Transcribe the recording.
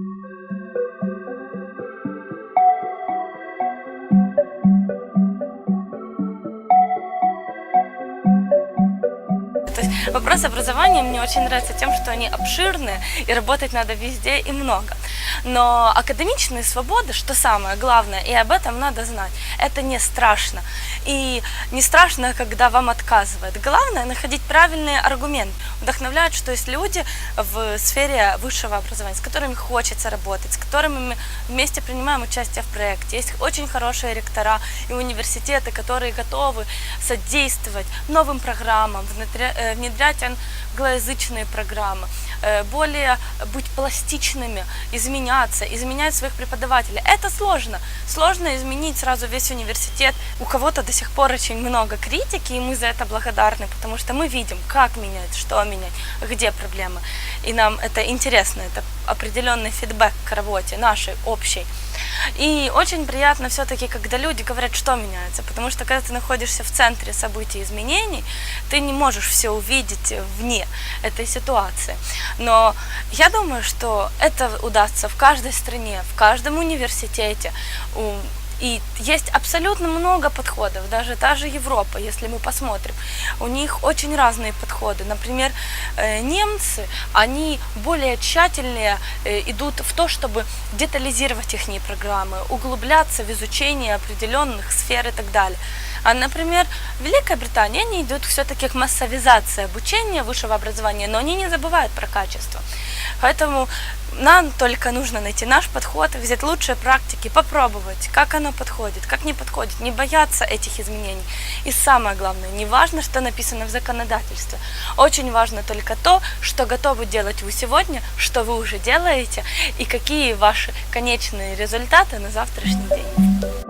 То есть вопрос образования мне очень нравится тем, что они обширные, и работать надо везде и много. Но академичные свободы, что самое главное, и об этом надо знать, это не страшно. И не страшно, когда вам отказывают. Главное находить правильные аргументы. Вдохновляют, что есть люди в сфере высшего образования, с которыми хочется работать, с которыми мы вместе принимаем участие в проекте. Есть очень хорошие ректора и университеты, которые готовы содействовать новым программам, внедрять англоязычные программы, более быть пластичными, изменять своих преподавателей. Это сложно. Сложно изменить сразу весь университет. У кого-то до сих пор очень много критики, и мы за это благодарны, потому что мы видим, как менять, что менять, где проблемы. И нам это интересно, это определенный фидбэк к работе нашей, общей. И очень приятно все-таки, когда люди говорят, что меняется, потому что когда ты находишься в центре событий изменений, ты не можешь все увидеть вне этой ситуации. Но я думаю, что это удастся в каждой стране, в каждом университете. И есть абсолютно много подходов, даже та же Европа, если мы посмотрим, у них очень разные подходы. Например, немцы, они более тщательнее идут в то, чтобы детализировать их программы, углубляться в изучение определенных сфер и так далее. А, например, в Великой Британии они идут все-таки к массовизации обучения высшего образования, но они не забывают про качество. Поэтому нам только нужно найти наш подход, взять лучшие практики, попробовать, как оно подходит, как не подходит, не бояться этих изменений. И самое главное, не важно, что написано в законодательстве. Очень важно только то, что готовы делать вы сегодня, что вы уже делаете, и какие ваши конечные результаты на завтрашний день.